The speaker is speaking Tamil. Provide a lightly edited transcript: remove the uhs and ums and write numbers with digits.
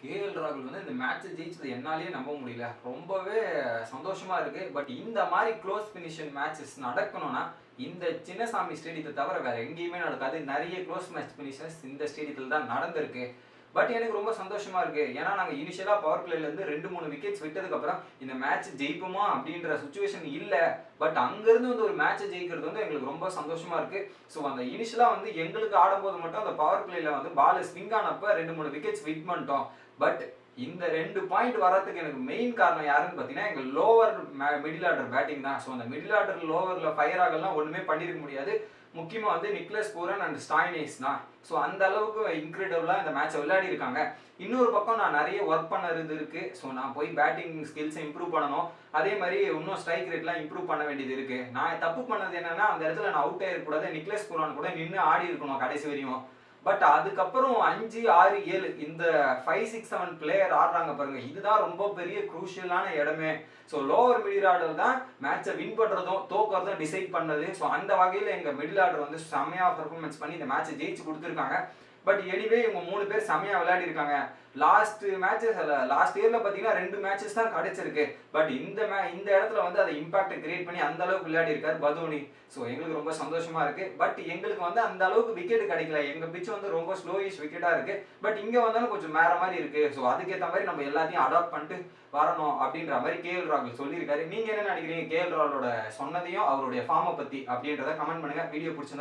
கேஎல் ராகுல் வந்து இந்த மேட்சை ஜெயிச்சது என்னாலேயே நம்ப முடியல. ரொம்பவே சந்தோஷமா இருக்கு. பட் இந்த மாதிரி க்ளோஸ் ஃபினிஷிங் மேட்சஸ் நடக்கணும்னா இந்த சின்னசாமி ஸ்டேடியத்தை தவிர வேற எங்கேயுமே நடக்காது. நிறைய க்ளோஸ் மேட்ச் ஃபினிஷஸ் இந்த ஸ்டேடியத்தில் தான் நடந்திருக்கு. பட் எனக்கு ரொம்ப சந்தோஷமா இருக்கு. ஏன்னா நாங்கள் இனிஷியலா பவர் பிளேலேருந்து 2-3 விக்கெட்ஸ் விட்டதுக்கு அப்புறம் இந்த மேட்ச் ஜெயிப்போமா அப்படின்ற சுச்சுவேஷன் இல்லை. பட் அங்கிருந்து வந்து ஒரு மேட்சை ஜெயிக்கிறது வந்து எங்களுக்கு ரொம்ப சந்தோஷமா இருக்கு. ஸோ அந்த இனிஷியலா வந்து எங்களுக்கு ஆடும்போது மட்டும் அந்த பவர் பிளேல வந்து பால் ஸ்விங் ஆனப்ப 2-3 விக்கெட்ஸ் விட் பண்ணிட்டோம். பட் இந்த 2 பாயிண்ட் வரதுக்கு எனக்கு மெயின் காரணம் யாருன்னு பார்த்தீங்கன்னா எங்கள் லோவர் மிடில் ஆர்டர் பேட்டிங் தான். ஸோ அந்த மிடில் ஆர்டர் லோவரில் ஃபயர் ஆகலாம் ஒன்றுமே பண்ணியிருக்க முடியாது. முக்கியமாக வந்து நிக்லஸ் பூரன் அண்ட் ஸ்டாய்னேஸ் தான். ஸோ அந்த அளவுக்கு இன்க்ரெடிபிளாக இந்த மேட்சை விளையாடி இருக்காங்க. இன்னொரு பக்கம் நான் நிறைய ஒர்க் பண்ணுறது இருக்கு. ஸோ நான் போய் பேட்டிங் ஸ்கில்ஸை இம்ப்ரூவ் பண்ணணும். அதே மாதிரி இன்னும் ஸ்ட்ரைக் ரேட்லாம் இம்ப்ரூவ் பண்ண வேண்டியது இருக்கு. நான் தப்பு பண்ணது என்னன்னா அந்த இடத்துல நான் அவுட் ஆகிருக்கூடாது. நிக்லஸ் பூரான் கூட நின்று ஆடி இருக்கணும் கடைசி வரையும். பட் அதுக்கப்புறம் 5, 6, 7 இந்த 5, 6, 7 பிளேயர் ஆடுறாங்க பாருங்க. இதுதான் ரொம்ப பெரிய குரூஷியலான இடமே. ஸோ லோவர் மிடில் ஆர்டர் தான் மேட்சை வின் பண்ணுறதும் தோக்கிறதும் டிசைட் பண்ணது. ஸோ அந்த வகையில் எங்கள் மிடில் ஆர்டர் வந்து செம்மையாக பெர்ஃபார்மன்ஸ் பண்ணி இந்த மேட்சை ஜெயிச்சு கொடுத்துருக்காங்க. பட் எனிவே இவங்க 3 பேர் செம்மையாக விளையாடி இருக்காங்க. லாஸ்ட் இயர்ல பார்த்தீங்கன்னா 2 மேட்சஸ் தான் கிடைச்சிருக்கு. பட் இந்த இடத்துல வந்து அதை இம்பாக்டை கிரியேட் பண்ணி அந்த அளவுக்கு விளையாடி இருக்காரு பதோனி. ஸோ எங்களுக்கு ரொம்ப சந்தோஷமா இருக்கு. பட் எங்களுக்கு வந்து அந்த அளவுக்கு விக்கெட் கிடைக்கல. எங்க பிச் வந்து ரொம்ப ஸ்லோயிஷ் விக்கெட்டா இருக்கு. பட் இங்க வந்தாலும் கொஞ்சம் வேற மாதிரி இருக்கு. ஸோ அதுக்கேற்ற மாதிரி நம்ம எல்லாத்தையும் அடாப்ட் பண்ணிட்டு வரணும் அப்படின்ற மாதிரி கேஎல் ராகுல் சொல்லியிருக்காரு. நீங்க என்ன நினைக்கிறீங்க கேஎல் ராகுலோட சொன்னதையும் அவருடைய ஃபார்மை பத்தி அப்படின்றத கமெண்ட் பண்ணுங்க. வீடியோ பிடிச்சிருந்தா